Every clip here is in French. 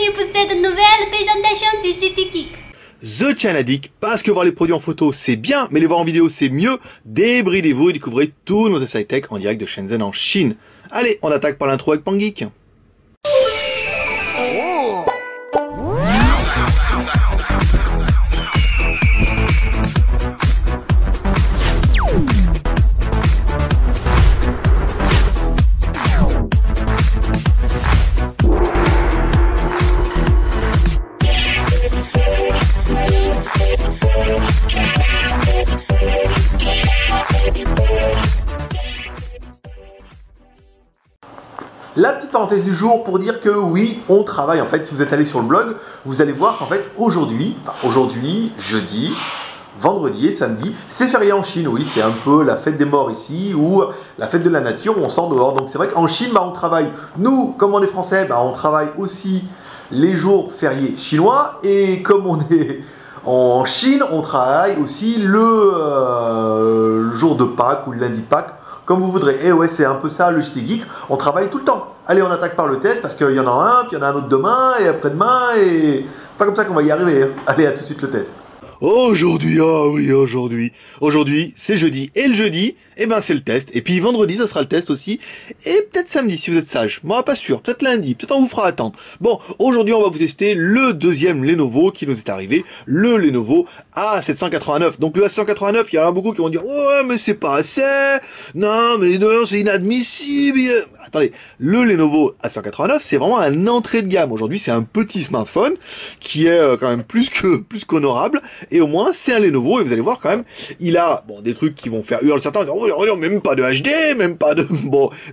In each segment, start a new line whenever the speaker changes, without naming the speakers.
bienvenue pour cette nouvelle présentation du City Geek.
The China Geek, parce que voir les produits en photo c'est bien, mais les voir en vidéo c'est mieux. Débridez-vous et découvrez tous nos essais tech en direct de Shenzhen en Chine. Allez, on attaque par l'intro avec Pangeek. La petite parenthèse du jour pour dire que oui, on travaille. En fait, si vous êtes allé sur le blog, vous allez voir qu'en fait, aujourd'hui, jeudi, vendredi et samedi, c'est férié en Chine. Oui, c'est un peu la fête des morts ici ou la fête de la nature où on sort dehors. Donc c'est vrai qu'en Chine, on travaille. Nous, comme on est français, on travaille aussi les jours fériés chinois. Et comme on est en Chine, on travaille aussi le jour de Pâques ou le lundi Pâques. Comme vous voudrez. Et ouais, c'est un peu ça le City Geek. On travaille tout le temps. Allez, on attaque par le test parce qu'il y en a un, puis il y en a un autre demain et après-demain. Et c'est pas comme ça qu'on va y arriver. Allez, à tout de suite le test. Aujourd'hui, aujourd'hui, c'est jeudi. Et le jeudi, c'est le test. Et puis vendredi, ça sera le test aussi. Et peut-être samedi, si vous êtes sage. Moi, pas sûr. Peut-être lundi. Peut-être on vous fera attendre. Bon, aujourd'hui, on va vous tester le deuxième Lenovo qui nous est arrivé. Le Lenovo A789. Donc le A789, il y en a beaucoup qui vont dire, ouais, mais c'est pas assez. Non, mais non, c'est inadmissible. Attendez, le Lenovo A789, c'est vraiment un entrée de gamme. Aujourd'hui, c'est un petit smartphone qui est quand même plus qu'honorable. Et au moins, c'est un Lenovo, et vous allez voir quand même, il a, des trucs qui vont faire hurler certains, même pas de HD, même pas de,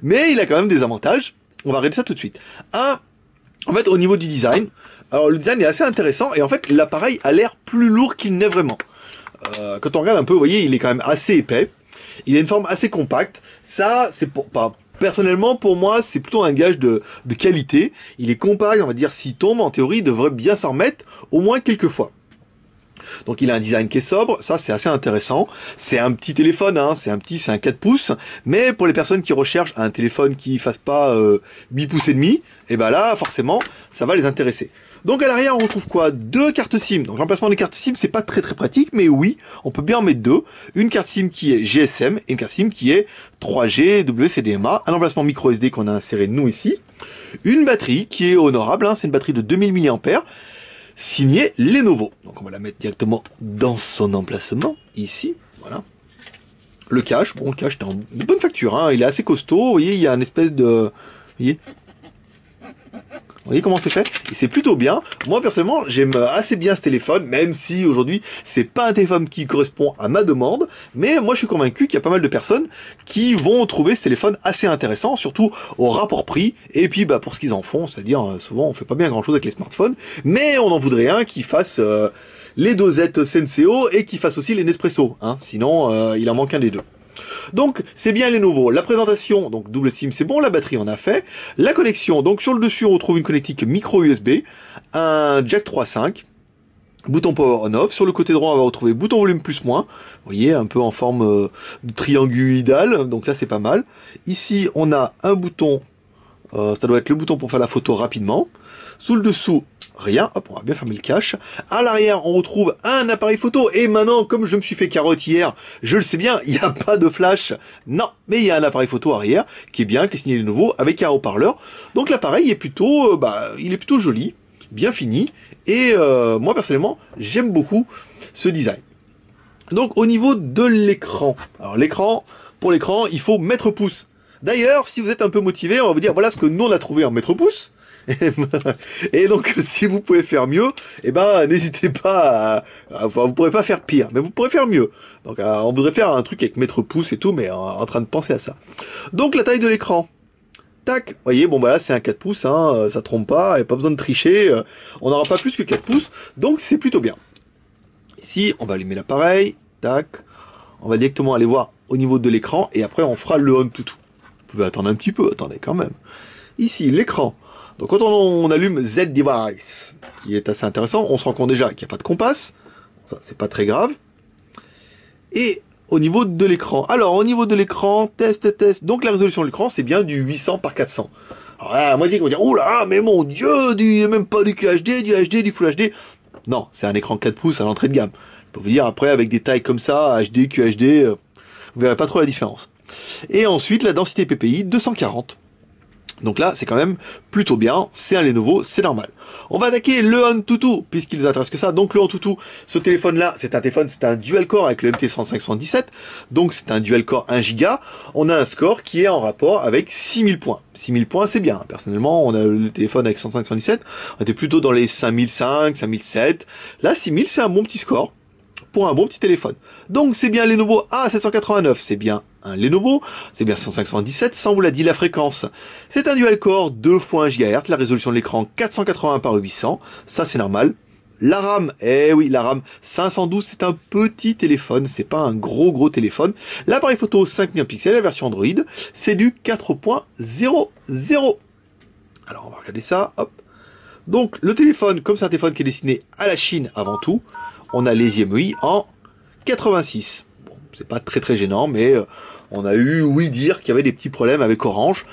mais il a quand même des avantages. On va regarder ça tout de suite. En fait, au niveau du design, alors le design est assez intéressant, et en fait, l'appareil a l'air plus lourd qu'il n'est vraiment. Quand on regarde un peu, vous voyez, il est quand même assez épais, il a une forme assez compacte, ça, c'est personnellement, pour moi, c'est plutôt un gage de qualité. Il est compact, on va dire, s'il tombe, en théorie, il devrait bien s'en remettre au moins quelques fois. Donc il a un design qui est sobre, ça c'est assez intéressant. C'est un petit téléphone, c'est un 4 pouces, mais pour les personnes qui recherchent un téléphone qui fasse pas 8 pouces et demi, et là forcément ça va les intéresser. Donc à l'arrière on retrouve quoi? Deux cartes SIM. Donc l'emplacement des cartes SIM c'est pas très pratique, mais oui, on peut bien en mettre deux. Une carte SIM qui est GSM et une carte SIM qui est 3G WCDMA. Un emplacement micro SD qu'on a inséré nous ici. Une batterie qui est honorable, c'est une batterie de 2000 mAh. Signé Lenovo. Donc on va la mettre directement dans son emplacement, ici, voilà. Le cache, le cache est en bonne facture, il est assez costaud, vous voyez, il y a une espèce de... Vous voyez comment c'est fait? Et c'est plutôt bien. Moi, personnellement, j'aime assez bien ce téléphone, même si aujourd'hui, c'est pas un téléphone qui correspond à ma demande. Mais moi, je suis convaincu qu'il y a pas mal de personnes qui vont trouver ce téléphone assez intéressant, surtout au rapport prix. Et puis, pour ce qu'ils en font, c'est-à-dire, souvent, on fait pas bien grand-chose avec les smartphones. Mais on en voudrait un qui fasse les dosettes Senseo et qui fasse aussi les Nespresso. Sinon, il en manque un des deux. Donc c'est bien Lenovo. La présentation, donc double SIM c'est bon, la batterie on a fait. La connexion, donc sur le dessus on retrouve une connectique micro USB, un jack 3.5, bouton power on off. Sur le côté droit on va retrouver bouton volume plus moins. Vous voyez, un peu en forme de triangulaire, donc là c'est pas mal. Ici on a un bouton, ça doit être le bouton pour faire la photo rapidement. Sous le dessous, rien, hop, on va bien fermer le cache. À l'arrière, on retrouve un appareil photo. Et maintenant, comme je me suis fait carotte hier, je le sais bien, il n'y a pas de flash. Non, mais il y a un appareil photo arrière, qui est bien, qui est signé Lenovo, avec un haut-parleur. Donc l'appareil est plutôt, il est plutôt joli, bien fini. Et moi, personnellement, j'aime beaucoup ce design. Donc, au niveau de l'écran. Alors, pour l'écran, il faut mètre pouce. D'ailleurs, si vous êtes un peu motivé, on va vous dire, voilà ce que nous, on a trouvé en mètre pouce. Et donc si vous pouvez faire mieux, n'hésitez pas vous pourrez pas faire pire, mais vous pourrez faire mieux. Donc on voudrait faire un truc avec mètre pouce et tout, mais en train de penser à ça. Donc la taille de l'écran, tac, vous voyez, là c'est un 4 pouces, ça trompe pas, et pas besoin de tricher, on n'aura pas plus que 4 pouces, donc c'est plutôt bien. Ici on va allumer l'appareil, tac, on va directement aller voir au niveau de l'écran, et après on fera le on toutou. Vous pouvez attendre un petit peu, attendez quand même. Ici l'écran. Donc quand on allume Z-Device, qui est assez intéressant, on se rend compte déjà qu'il n'y a pas de compas, ça c'est pas très grave. Et au niveau de l'écran, alors au niveau de l'écran, test, donc la résolution de l'écran c'est bien du 800 par 400. Alors là, la moitié qui vont dire, oh là, mais mon Dieu, il n'y a même pas du QHD, du HD, du Full HD. Non, c'est un écran 4 pouces à l'entrée de gamme. Je peux vous dire, après, avec des tailles comme ça, HD, QHD, vous verrez pas trop la différence. Et ensuite, la densité PPI, 240. Donc là, c'est quand même plutôt bien, c'est un Lenovo, c'est normal. On va attaquer le Antutu, puisqu'il nous intéresse que ça. Donc le Antutu, ce téléphone-là, c'est un dual-core avec le MT3577, donc c'est un dual-core 1 Go. On a un score qui est en rapport avec 6000 points. 6000 points, c'est bien. Personnellement, on a le téléphone avec 105-117, on était plutôt dans les 5005, 5007. Là, 6000, c'est un bon petit score pour un bon petit téléphone. Donc c'est bien Lenovo A789, c'est bien un Lenovo, c'est bien 105-117, sans vous l'a dit la fréquence. C'est un dual-core 2 fois 1 GHz, la résolution de l'écran 480 par 800, ça c'est normal. La RAM, eh oui, la RAM 512, c'est un petit téléphone, c'est pas un gros téléphone. L'appareil photo 5 millions de pixels, la version Android, c'est du 4.00. Alors on va regarder ça, hop. Donc le téléphone, comme c'est un téléphone qui est destiné à la Chine avant tout, on a les IMEI en 86. Bon, c'est pas très gênant, mais on a eu oui dire qu'il y avait des petits problèmes avec Orange.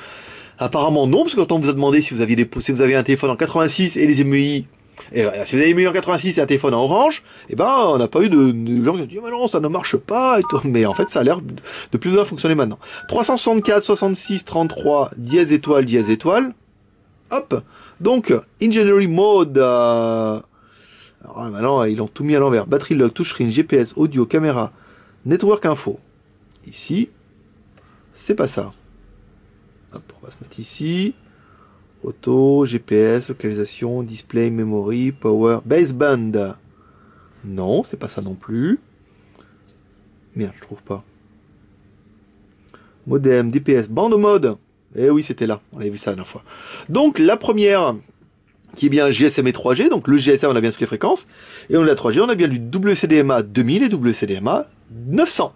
Apparemment non, parce que quand on vous a demandé si vous aviez un téléphone en 86 et les IMEI, si vous avez IMEI en 86 et un téléphone en Orange, eh ben on n'a pas eu de gens qui ont dit mais non ça ne marche pas et tout. Mais en fait ça a l'air de plus ou moins fonctionner maintenant. 364 66 33 dièse étoile. Hop. Donc Engineering Mode. Alors maintenant, ils ont tout mis à l'envers. Batterie log, touchscreen, GPS, audio, caméra, network info. Ici, c'est pas ça. Hop, on va se mettre ici. Auto, GPS, localisation, display, memory, power, baseband. Non, c'est pas ça non plus. Merde, je trouve pas. Modem, DPS, bande mode. Eh oui, c'était là. On avait vu ça la dernière fois. Donc, la première, qui est bien GSM et 3G, donc le GSM on a bien toutes les fréquences, et on a la 3G, on a bien du WCDMA 2000 et WCDMA 900.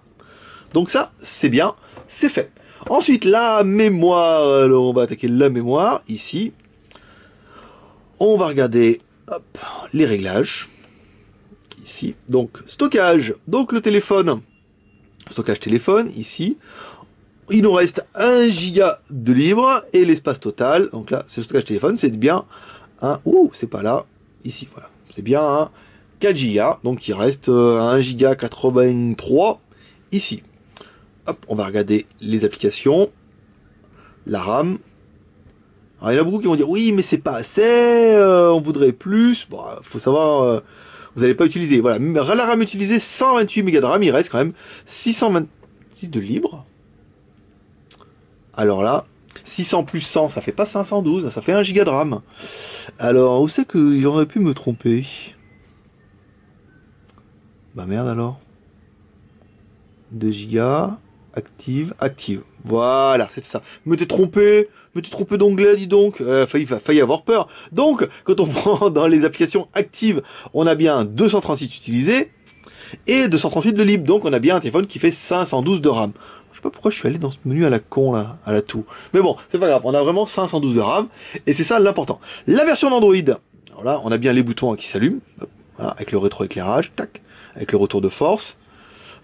Donc ça, c'est bien, c'est fait. Ensuite, la mémoire, alors on va attaquer la mémoire, ici. On va regarder, hop, les réglages, ici. Donc, stockage, donc le téléphone, stockage téléphone, ici. Il nous reste 1 giga de libre, et l'espace total, donc là, c'est le stockage téléphone, c'est bien c'est pas là, ici, voilà. C'est bien un 4 Go, donc il reste 1 Go 83 ici. Hop, on va regarder les applications, la RAM. Alors il y en a beaucoup qui vont dire oui, mais c'est pas assez, on voudrait plus. Bon, faut savoir, vous n'allez pas utiliser. Voilà, la RAM utilisée 128 Go de RAM, il reste quand même 626 de libre. Alors là, 600 plus 100, ça fait pas 512, ça fait 1 Go de RAM. Alors, où c'est que j'aurais pu me tromper? Bah merde alors. 2 Go, active. Voilà, c'est ça. Me t'es trompé d'onglet, dis donc. Failli avoir peur. Donc, quand on prend dans les applications actives, on a bien 236 utilisés et 238 de libre. Donc, on a bien un téléphone qui fait 512 de RAM. Je sais pas pourquoi je suis allé dans ce menu à la con là, à la tout. Mais bon, c'est pas grave, on a vraiment 512 de RAM, et c'est ça l'important. La version d'Android, alors là, on a bien les boutons qui s'allument, voilà, avec le rétroéclairage, tac, avec le retour de force.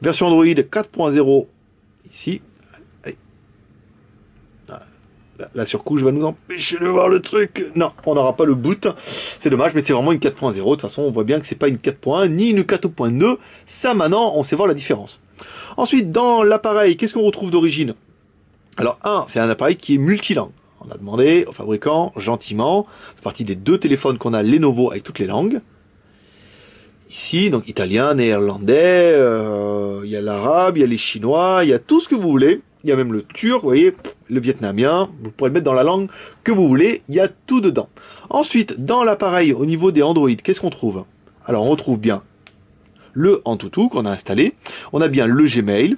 Version Android 4.0, ici. Allez. La surcouche va nous empêcher de voir le truc. Non, on n'aura pas le boot. C'est dommage, mais c'est vraiment une 4.0. De toute façon, on voit bien que c'est pas une 4.1 ni une 4.2. Ça, maintenant, on sait voir la différence. Ensuite, dans l'appareil, qu'est-ce qu'on retrouve d'origine? Alors, c'est un appareil qui est multilangue. On a demandé au fabricant, gentiment, c'est partie des 2 téléphones qu'on a Lenovo avec toutes les langues. Ici, donc italien, néerlandais, il y a l'arabe, il y a les chinois, il y a tout ce que vous voulez. Il y a même le turc, vous voyez, le vietnamien, vous pourrez le mettre dans la langue que vous voulez, il y a tout dedans. Ensuite, dans l'appareil, au niveau des Android, qu'est-ce qu'on trouve? Alors, on retrouve bien le Antutu qu'on a installé, on a bien le Gmail,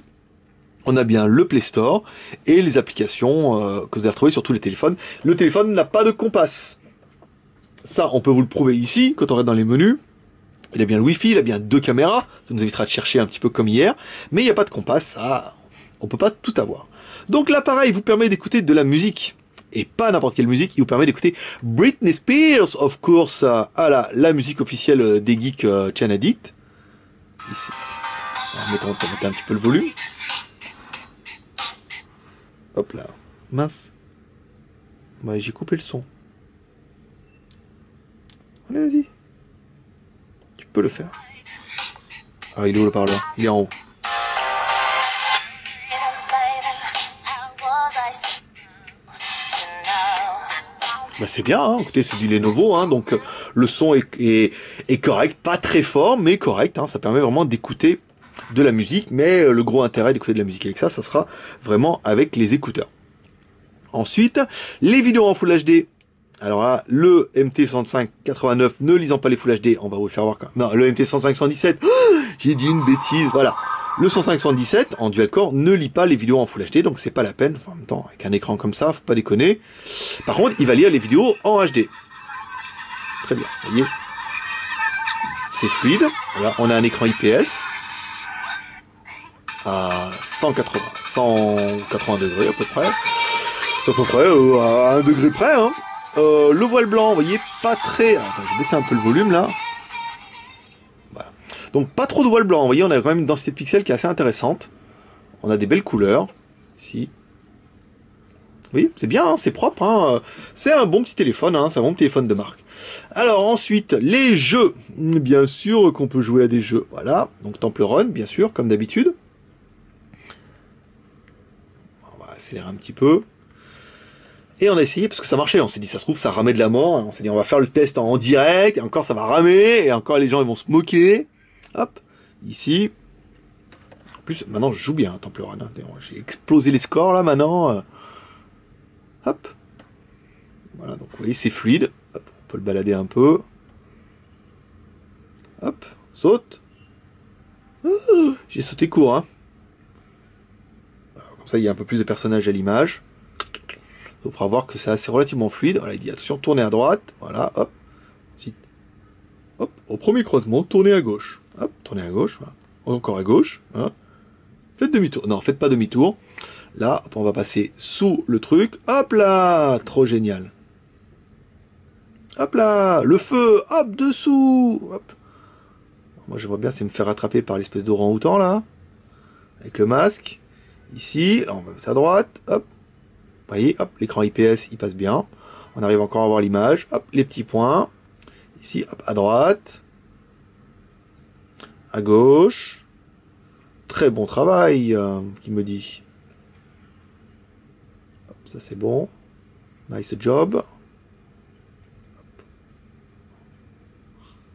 on a bien le Play Store, et les applications que vous allez retrouver sur tous les téléphones. Le téléphone n'a pas de compas. Ça, on peut vous le prouver ici, quand on regarde dans les menus. Il a bien le Wi-Fi, il a bien 2 caméras, ça nous évitera de chercher un petit peu comme hier, mais il n'y a pas de compas, ça, on peut pas tout avoir. Donc l'appareil vous permet d'écouter de la musique, et pas n'importe quelle musique, il vous permet d'écouter Britney Spears, of course, la musique officielle des geeks Chain Addict. Ici. On va mettre un petit peu le volume. Hop là, mince. Bah, j'ai coupé le son. Allez, vas-y. Tu peux le faire. Ah, il est où le parleur? Il est en haut. Bah, c'est bien, hein. Écoutez, c'est du Lenovo, hein, donc le son est correct, pas très fort, mais correct, hein. Ça permet vraiment d'écouter de la musique, mais le gros intérêt d'écouter de la musique avec ça, ça sera vraiment avec les écouteurs. Ensuite, les vidéos en Full HD. Alors là, le MT6589, ne lisant pas les Full HD, on va vous le faire voir quand même. Non, le MT6517, j'ai dit une bêtise, voilà. Le 105-117 en dual core ne lit pas les vidéos en Full HD, donc c'est pas la peine. Enfin, en même temps, avec un écran comme ça, faut pas déconner. Par contre, il va lire les vidéos en HD. Très bien, vous voyez. C'est fluide. Voilà, on a un écran IPS à 180 degrés à peu près. À 1 degré près. Hein. Le voile blanc, vous voyez, pas très... Attends, je vais baisser un peu le volume là. Donc pas trop de voile blanc, vous voyez, on a quand même une densité de pixels qui est assez intéressante. On a des belles couleurs, ici. Oui, c'est bien, hein, c'est propre, hein. C'est un bon petit téléphone, hein, c'est un bon téléphone de marque. Alors ensuite, les jeux, bien sûr qu'on peut jouer à des jeux, voilà. Donc Temple Run, bien sûr, comme d'habitude. On va accélérer un petit peu. Et on a essayé, parce que ça marchait, on s'est dit, ça se trouve, ça ramait de la mort. On s'est dit, on va faire le test en direct, et encore ça va ramer, et encore les gens ils vont se moquer. Hop, ici. En plus, maintenant je joue bien, Temple Run. Hein. J'ai explosé les scores là maintenant. Hop. Voilà, donc vous voyez, c'est fluide. Hop, on peut le balader un peu. Hop, saute. J'ai sauté court. Hein. Comme ça, il y a un peu plus de personnages à l'image. Il faudra voir que c'est assez relativement fluide. Voilà, il dit attention, tournez à droite. Voilà, hop. Ensuite, hop, au premier croisement, tournez à gauche. Hop, tournez à gauche, voilà. Encore à gauche, hein. Faites demi-tour, non, faites pas demi-tour, là, on va passer sous le truc, hop là, trop génial, hop là, le feu, hop, dessous, hop, moi je vois bien, c'est me faire rattraper par l'espèce d'orang-outan, là, avec le masque, ici, là, on va mettre ça à droite, hop, vous voyez, hop, l'écran IPS, il passe bien, on arrive encore à voir l'image, hop, les petits points, ici, hop, à droite, à gauche, très bon travail, qui me dit. Hop, ça c'est bon, nice job. Hop.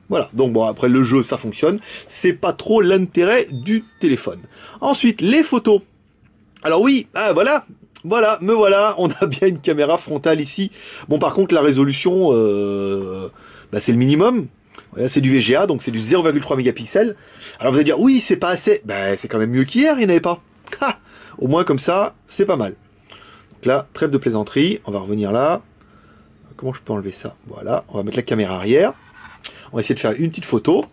Voilà, donc bon, après le jeu ça fonctionne, c'est pas trop l'intérêt du téléphone. Ensuite, les photos. Alors oui, ah voilà, me voilà, on a bien une caméra frontale ici. Bon par contre la résolution, bah, c'est le minimum. Voilà, c'est du VGA, donc c'est du 0,3 mégapixels. Alors vous allez dire, oui, c'est pas assez. Ben, c'est quand même mieux qu'hier, il n'y en avait pas. Ha, au moins comme ça, c'est pas mal. Donc là, trêve de plaisanterie, on va revenir là. Comment je peux enlever ça? Voilà, on va mettre la caméra arrière. On va essayer de faire une petite photo.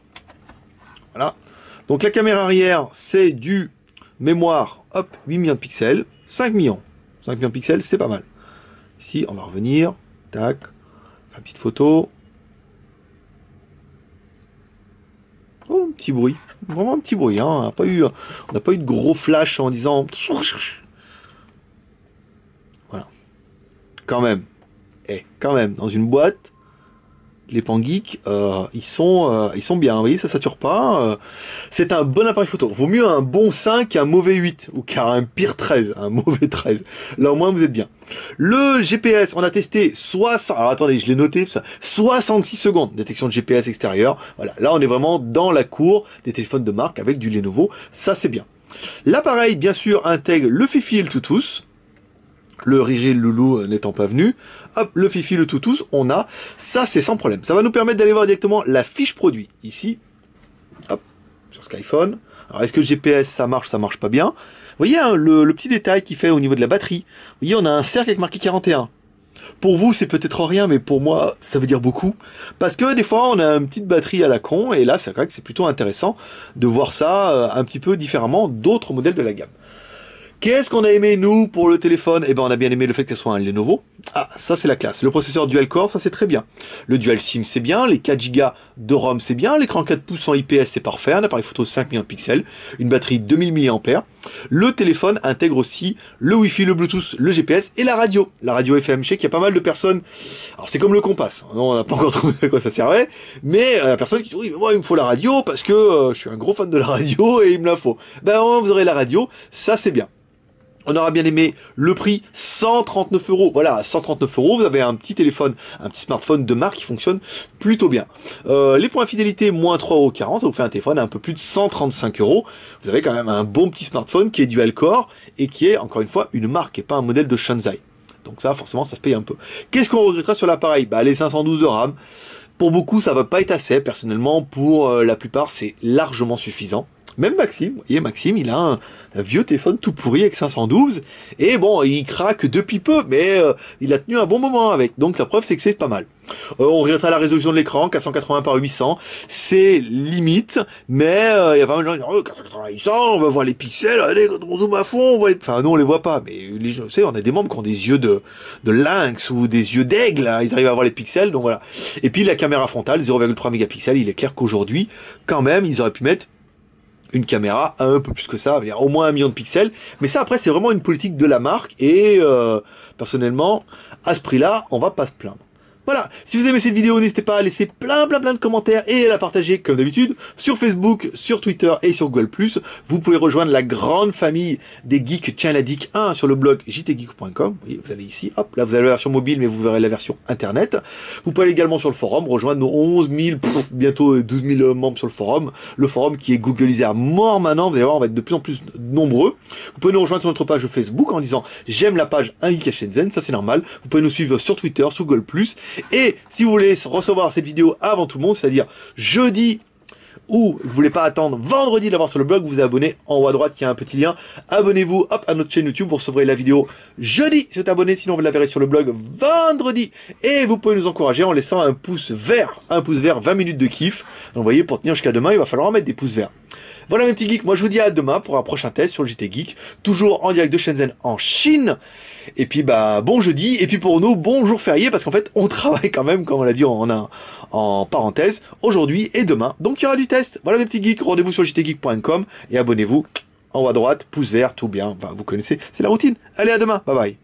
Voilà. Donc la caméra arrière, c'est du mémoire, hop, 8 millions de pixels, 5 millions. 5 millions de pixels, c'est pas mal. Ici, on va revenir, tac, faire une petite photo. Oh, un petit bruit, vraiment un petit bruit, hein. On n'a pas eu de gros flash en disant... Voilà. Quand même, dans une boîte, les Pangeek, ils sont bien, vous voyez, ça sature pas. C'est un bon appareil photo. Vaut mieux un bon 5 qu'un mauvais 8, ou qu'un un pire 13, un mauvais 13. Là au moins vous êtes bien. Le GPS, on a testé 60... Alors attendez, je l'ai noté, ça. 66 secondes, détection de GPS extérieur. Voilà, là on est vraiment dans la cour des téléphones de marque avec du Lenovo, ça c'est bien. L'appareil, bien sûr, intègre le Fifi et le Bluetooth. Le Riri et le Loulou n'étant pas venu, hop, le Fifi, le Bluetooth, on a, ça c'est sans problème. Ça va nous permettre d'aller voir directement la fiche produit, ici, hop, sur Skyphone. Alors est-ce que le GPS ça marche pas bien? Vous voyez hein, le petit détail qu'il fait au niveau de la batterie. Vous voyez, on a un cercle avec marqué 41. Pour vous, c'est peut-être rien, mais pour moi, ça veut dire beaucoup. Parce que des fois, on a une petite batterie à la con, et là, c'est vrai que c'est plutôt intéressant de voir ça un petit peu différemment d'autres modèles de la gamme. Qu'est-ce qu'on a aimé, nous, pour le téléphone? Eh ben, on a bien aimé le fait que ce soit un Lenovo. Ah, ça, c'est la classe. Le processeur dual-core, ça, c'est très bien. Le dual-SIM, c'est bien. Les 4 Go de ROM, c'est bien. L'écran 4 pouces en IPS, c'est parfait. Un appareil photo 5 millions de pixels. Une batterie 2000 mAh. Le téléphone intègre aussi le Wi-Fi, le Bluetooth, le GPS et la radio. La radio FM. Je sais qu'il y a pas mal de personnes. Alors, c'est comme le Compass. Non, on n'a pas encore trouvé à quoi ça servait. Mais, la personne qui dit, oui, mais moi, il me faut la radio parce que je suis un gros fan de la radio et il me la faut. Ben, vous aurez la radio. Ça, c'est bien. On aura bien aimé le prix, 139 €. Voilà, 139 €, vous avez un petit téléphone, un petit smartphone de marque qui fonctionne plutôt bien. Les points fidélité, moins 3,40 €, ça vous fait un téléphone à un peu plus de 135 €. Vous avez quand même un bon petit smartphone qui est dual core et qui est, encore une fois, une marque et pas un modèle de Shanzai. Donc ça, forcément, ça se paye un peu. Qu'est-ce qu'on regrettera sur l'appareil? Bah, les 512 de RAM. Pour beaucoup, ça va pas être assez. Personnellement, pour la plupart, c'est largement suffisant. Même Maxime, vous voyez, Maxime, il a un vieux téléphone tout pourri avec 512, et bon, il craque depuis peu, mais il a tenu un bon moment avec, donc la preuve c'est que c'est pas mal. On regrettera la résolution de l'écran, 480 par 800, c'est limite, mais il y a pas mal de gens qui disent, oh, 480 par 800, on va voir les pixels, allez, quand on zoome à fond, on voit les... Enfin, nous on les voit pas, mais les gens, vous savez, on a des membres qui ont des yeux de lynx ou des yeux d'aigle, hein, ils arrivent à voir les pixels, donc voilà. Et puis la caméra frontale, 0,3 mégapixels, il est clair qu'aujourd'hui, quand même, ils auraient pu mettre une caméra un peu plus que ça, au moins 1 million de pixels, mais ça après c'est vraiment une politique de la marque et personnellement à ce prix-là on va pas se plaindre. Voilà, si vous aimez cette vidéo, n'hésitez pas à laisser plein de commentaires et à la partager comme d'habitude sur Facebook, sur Twitter et sur Google+. Vous pouvez rejoindre la grande famille des geeks Channadic 1 sur le blog jtgeek.com. Vous allez ici, hop, là vous avez la version mobile mais vous verrez la version internet. Vous pouvez aller également sur le forum, rejoindre nos 11 000, bientôt 12 000 membres sur le forum qui est googlisé à mort maintenant, vous allez voir, on va être de plus en plus nombreux. Vous pouvez nous rejoindre sur notre page Facebook en disant j'aime la page Un Geek à Shenzhen, ça c'est normal. Vous pouvez nous suivre sur Twitter, sur Google+. Et si vous voulez recevoir cette vidéo avant tout le monde, c'est-à-dire jeudi, ou vous voulez pas attendre vendredi de l'avoir sur le blog, vous vous abonnez en haut à droite, il y a un petit lien. Abonnez-vous, hop, à notre chaîne YouTube, vous recevrez la vidéo jeudi si vous êtes abonné, sinon vous la verrez sur le blog vendredi. Et vous pouvez nous encourager en laissant un pouce vert, 20 minutes de kiff. Donc vous voyez, pour tenir jusqu'à demain, il va falloir en mettre des pouces verts. Voilà mes petits geeks, moi je vous dis à demain pour un prochain test sur le JT Geek, toujours en direct de Shenzhen en Chine. Et puis bah bon jeudi, et puis pour nous, bon jour férié, parce qu'en fait on travaille quand même, comme on l'a dit en parenthèse, aujourd'hui et demain. Donc il y aura du test. Voilà mes petits geeks, rendez-vous sur jtgeek.com et abonnez-vous en haut à droite, pouce vert, tout bien, enfin vous connaissez, c'est la routine. Allez à demain, bye bye.